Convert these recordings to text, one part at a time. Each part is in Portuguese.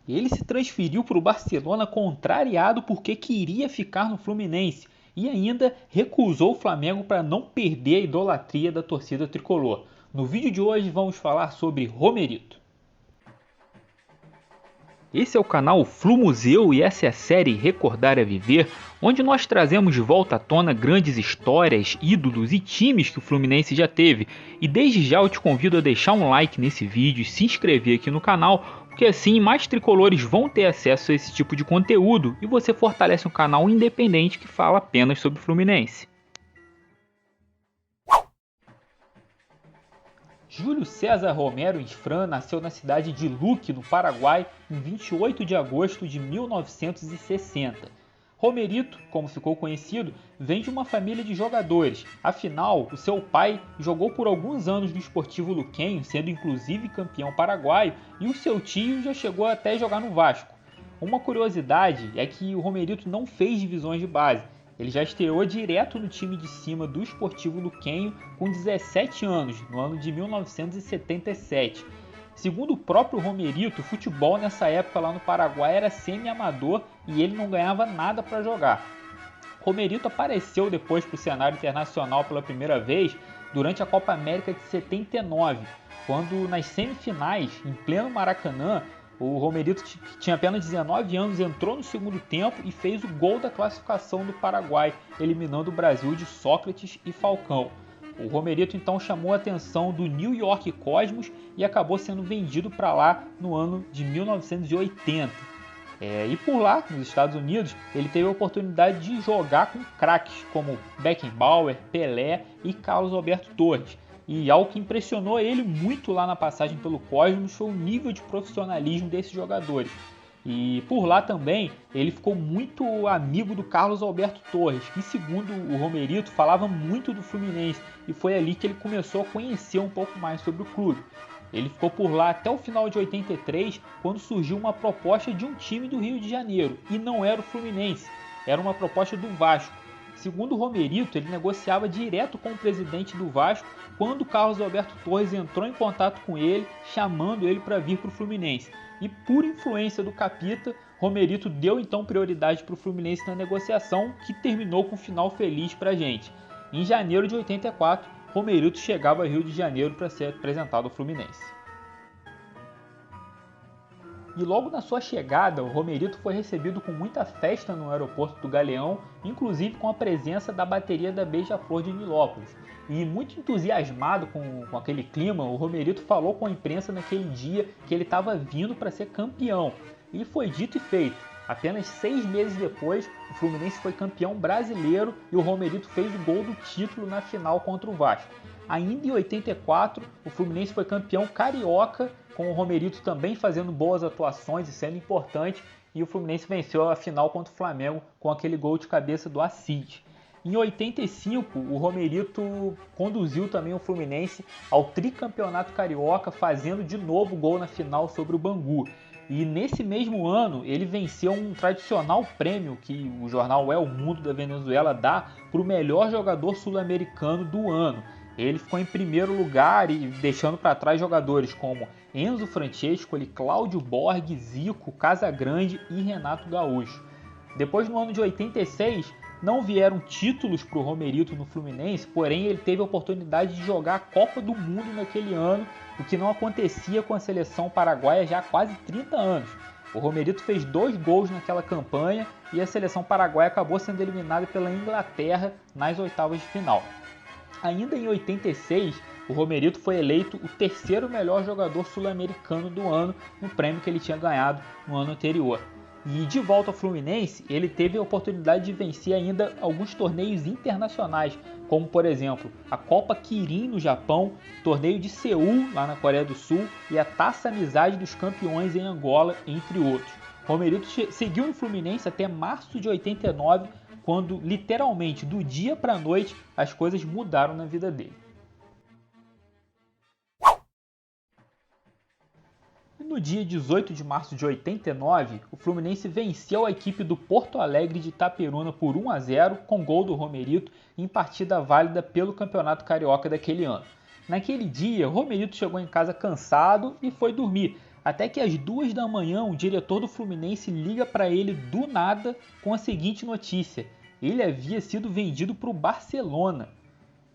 Ele se transferiu para o Barcelona contrariado porque queria ficar no Fluminense e ainda recusou o Flamengo para não perder a idolatria da torcida tricolor. No vídeo de hoje vamos falar sobre Romerito. Esse é o canal Flu Museu e essa é a série Recordar é Viver, onde nós trazemos de volta à tona grandes histórias, ídolos e times que o Fluminense já teve. E desde já eu te convido a deixar um like nesse vídeo e se inscrever aqui no canal, porque assim mais tricolores vão ter acesso a esse tipo de conteúdo e você fortalece um canal independente que fala apenas sobre o Fluminense. Júlio César Romero Infran nasceu na cidade de Luque, no Paraguai, em 28 de agosto de 1960. Romerito, como ficou conhecido, vem de uma família de jogadores. Afinal, o seu pai jogou por alguns anos no Sportivo Luquenho, sendo inclusive campeão paraguaio, e o seu tio já chegou até a jogar no Vasco. Uma curiosidade é que o Romerito não fez divisões de base. Ele já estreou direto no time de cima do Sportivo Luquenho com 17 anos, no ano de 1977. Segundo o próprio Romerito, o futebol nessa época lá no Paraguai era semi-amador e ele não ganhava nada para jogar. Romerito apareceu depois para o cenário internacional pela primeira vez durante a Copa América de 79, quando nas semifinais, em pleno Maracanã, o Romerito, que tinha apenas 19 anos, entrou no segundo tempo e fez o gol da classificação do Paraguai, eliminando o Brasil de Sócrates e Falcão. O Romerito então chamou a atenção do New York Cosmos e acabou sendo vendido para lá no ano de 1980. E por lá, nos Estados Unidos, ele teve a oportunidade de jogar com craques como Beckenbauer, Pelé e Carlos Alberto Torres. E algo que impressionou ele muito lá na passagem pelo Cosmos foi o nível de profissionalismo desses jogadores. E por lá também ele ficou muito amigo do Carlos Alberto Torres, que segundo o Romerito falava muito do Fluminense, e foi ali que ele começou a conhecer um pouco mais sobre o clube. Ele ficou por lá até o final de 83, quando surgiu uma proposta de um time do Rio de Janeiro, e não era o Fluminense, era uma proposta do Vasco. Segundo o Romerito, ele negociava direto com o presidente do Vasco quando o Carlos Alberto Torres entrou em contato com ele, chamando ele para vir para o Fluminense. E por influência do Capita, Romerito deu então prioridade para o Fluminense na negociação, que terminou com um final feliz para a gente. Em janeiro de 84, Romerito chegava ao Rio de Janeiro para ser apresentado ao Fluminense. E logo na sua chegada, o Romerito foi recebido com muita festa no aeroporto do Galeão, inclusive com a presença da bateria da Beija-Flor de Nilópolis. E muito entusiasmado com aquele clima, o Romerito falou com a imprensa naquele dia que ele estava vindo para ser campeão. E foi dito e feito. Apenas 6 meses depois, o Fluminense foi campeão brasileiro e o Romerito fez o gol do título na final contra o Vasco. Ainda em 84, o Fluminense foi campeão carioca, com o Romerito também fazendo boas atuações e sendo importante, e o Fluminense venceu a final contra o Flamengo com aquele gol de cabeça do Assis. Em 85, o Romerito conduziu também o Fluminense ao tricampeonato carioca, fazendo de novo gol na final sobre o Bangu. E nesse mesmo ano, ele venceu um tradicional prêmio que o jornal El Mundo da Venezuela dá para o melhor jogador sul-americano do ano. Ele ficou em primeiro lugar e deixando para trás jogadores como Enzo Francescoli, Cláudio Borg, Zico, Casagrande e Renato Gaúcho. Depois, no ano de 86, não vieram títulos para o Romerito no Fluminense, porém ele teve a oportunidade de jogar a Copa do Mundo naquele ano, o que não acontecia com a seleção paraguaia já há quase 30 anos. O Romerito fez 2 gols naquela campanha e a seleção paraguaia acabou sendo eliminada pela Inglaterra nas oitavas de final. Ainda em 86, o Romerito foi eleito o terceiro melhor jogador sul-americano do ano no prêmio que ele tinha ganhado no ano anterior. E de volta ao Fluminense, ele teve a oportunidade de vencer ainda alguns torneios internacionais, como por exemplo a Copa Kirin no Japão, o torneio de Seul lá na Coreia do Sul e a Taça Amizade dos Campeões em Angola, entre outros. Romerito seguiu no Fluminense até março de 89, quando literalmente do dia para a noite as coisas mudaram na vida dele. No dia 18 de março de 89, o Fluminense venceu a equipe do Porto Alegre de Itaperuna por 1-0 com gol do Romerito em partida válida pelo Campeonato Carioca daquele ano. Naquele dia, Romerito chegou em casa cansado e foi dormir, Até que às 2 da manhã o diretor do Fluminense liga para ele do nada com a seguinte notícia: ele havia sido vendido para o Barcelona.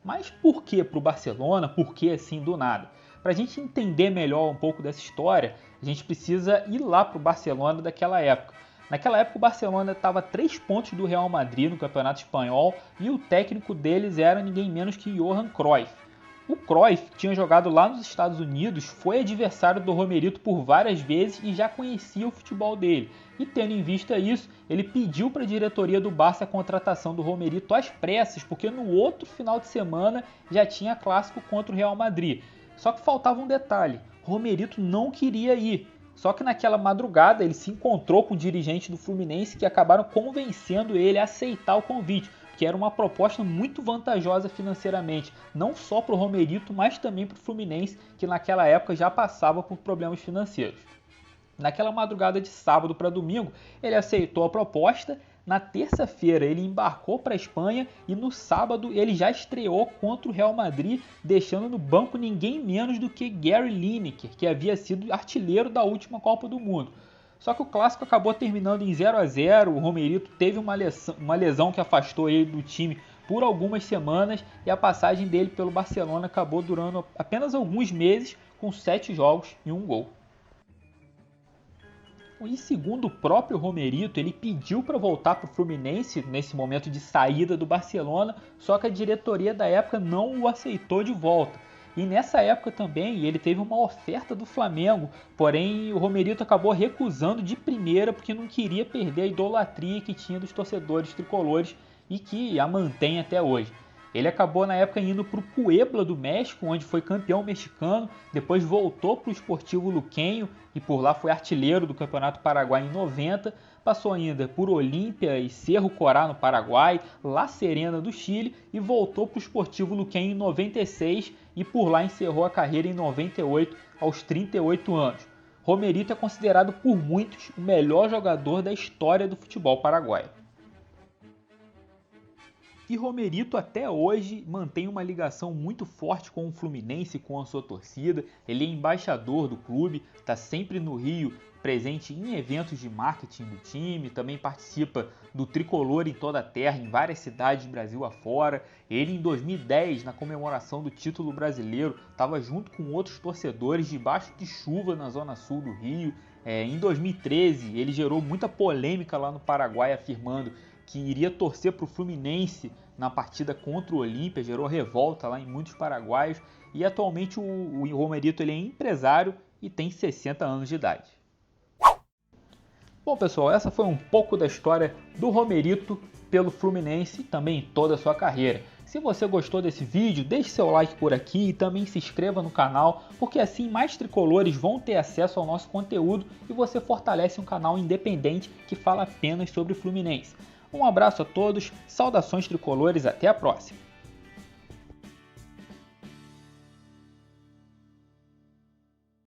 Mas por que para o Barcelona? Por que assim do nada? Para a gente entender melhor um pouco dessa história, a gente precisa ir lá para o Barcelona daquela época. Naquela época o Barcelona estava a 3 pontos do Real Madrid no Campeonato Espanhol e o técnico deles era ninguém menos que Johan Cruyff. O Cruyff tinha jogado lá nos Estados Unidos, foi adversário do Romerito por várias vezes e já conhecia o futebol dele. E tendo em vista isso, ele pediu para a diretoria do Barça a contratação do Romerito às pressas, porque no outro final de semana já tinha clássico contra o Real Madrid. Só que faltava um detalhe: Romerito não queria ir. Só que naquela madrugada ele se encontrou com o dirigente do Fluminense que acabaram convencendo ele a aceitar o convite, que era uma proposta muito vantajosa financeiramente, não só para o Romerito, mas também para o Fluminense, que naquela época já passava por problemas financeiros. Naquela madrugada de sábado para domingo, ele aceitou a proposta. Na terça-feira ele embarcou para a Espanha e no sábado ele já estreou contra o Real Madrid, deixando no banco ninguém menos do que Gary Lineker, que havia sido artilheiro da última Copa do Mundo. Só que o clássico acabou terminando em 0-0, o Romerito teve uma lesão que afastou ele do time por algumas semanas e a passagem dele pelo Barcelona acabou durando apenas alguns meses, com 7 jogos e 1 gol. E segundo o próprio Romerito, ele pediu para voltar para o Fluminense nesse momento de saída do Barcelona, só que a diretoria da época não o aceitou de volta. E nessa época também ele teve uma oferta do Flamengo, porém o Romerito acabou recusando de primeira porque não queria perder a idolatria que tinha dos torcedores tricolores e que a mantém até hoje. Ele acabou na época indo para o Puebla do México, onde foi campeão mexicano, depois voltou para o Sportivo Luqueño e por lá foi artilheiro do Campeonato Paraguai em 90, passou ainda por Olímpia e Cerro Corá no Paraguai, La Serena do Chile e voltou para o Sportivo Luqueño em 96 e por lá encerrou a carreira em 98 aos 38 anos. Romerito é considerado por muitos o melhor jogador da história do futebol paraguaio. E Romerito até hoje mantém uma ligação muito forte com o Fluminense, com a sua torcida. Ele é embaixador do clube, está sempre no Rio, presente em eventos de marketing do time, também participa do Tricolor em toda a terra, em várias cidades do Brasil afora. Ele em 2010, na comemoração do título brasileiro, estava junto com outros torcedores debaixo de chuva na zona sul do Rio. Em 2013, ele gerou muita polêmica lá no Paraguai, afirmando que iria torcer para o Fluminense na partida contra o Olímpia, gerou revolta lá em muitos paraguaios e atualmente o Romerito ele é empresário e tem 60 anos de idade. Bom pessoal, essa foi um pouco da história do Romerito pelo Fluminense e também toda a sua carreira. Se você gostou desse vídeo, deixe seu like por aqui e também se inscreva no canal, porque assim mais tricolores vão ter acesso ao nosso conteúdo e você fortalece um canal independente que fala apenas sobre o Fluminense. Um abraço a todos, saudações tricolores, até a próxima!